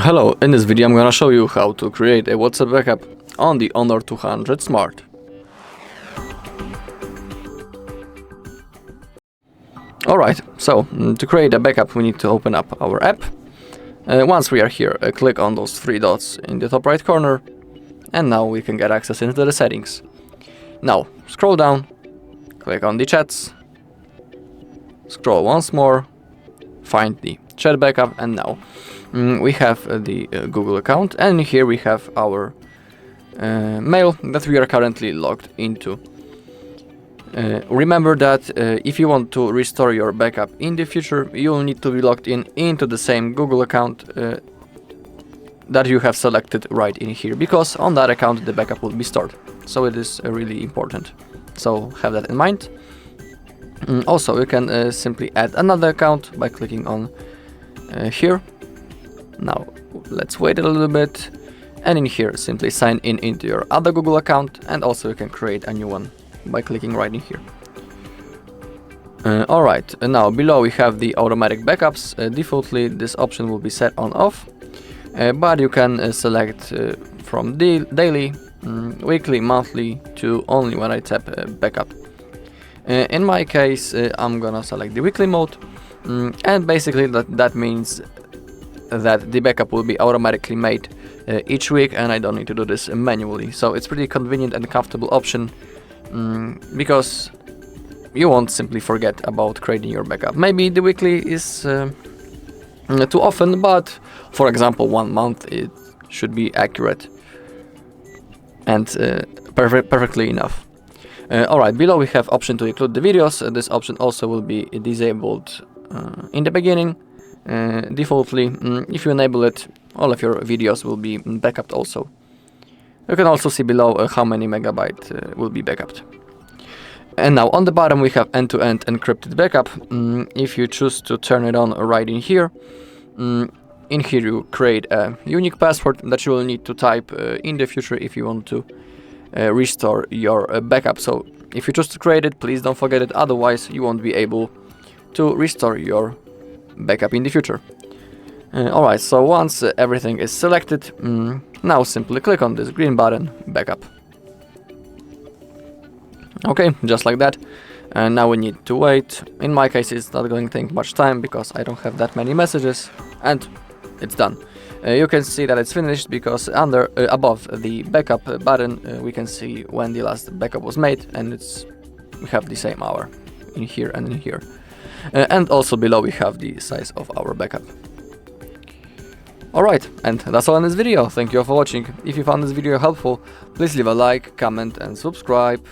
Hello, in this video I'm gonna show you how to create a WhatsApp backup on the Honor 200 Smart. Alright, so to create a backup we need to open up our app. Once we are here, click on those three dots in the top right corner, and now we can get access into the settings. Now scroll down, click on the chats, scroll once more, find the chat backup, and now we have the Google account, and here we have our mail that we are currently logged into. Remember that if you want to restore your backup in the future, you will need to be logged into the same Google account that you have selected right in here, because on that account the backup will be stored. So it is really important. So have that in mind. Also, you can simply add another account by clicking on here. Now let's wait a little bit, and in here simply sign in into your other Google account, and also you can create a new one by clicking right in here. Alright, now below we have the automatic backups. Defaultly this option will be set on off, but you can select from daily, weekly, monthly to only when I tap backup. In my case I'm gonna select the weekly mode, and basically that means that the backup will be automatically made each week, and I don't need to do this manually. So it's pretty convenient and comfortable option, because you won't simply forget about creating your backup. Maybe the weekly is too often, but for example 1 month it should be accurate and perfectly enough. Alright, below we have option to include the videos. This option also will be disabled in the beginning. Defaultly, if you enable it, all of your videos will be backed also. You can also see below how many megabyte will be backed. And now on the bottom we have end-to-end encrypted backup. If you choose to turn it on right in here you create a unique password that you will need to type in the future if you want to restore your backup. So if you choose to create it, please don't forget it, otherwise you won't be able to restore your backup in the future. Alright, so once everything is selected, now simply click on this green button, backup. Okay, just like that. And now we need to wait. In my case it's not going to take much time because I don't have that many messages, and it's done. You can see that it's finished because above the backup button we can see when the last backup was made, and we have the same hour in here and in here. And also below we have the size of our backup. Alright, and that's all in this video. Thank you all for watching. If you found this video helpful, please leave a like, comment and subscribe.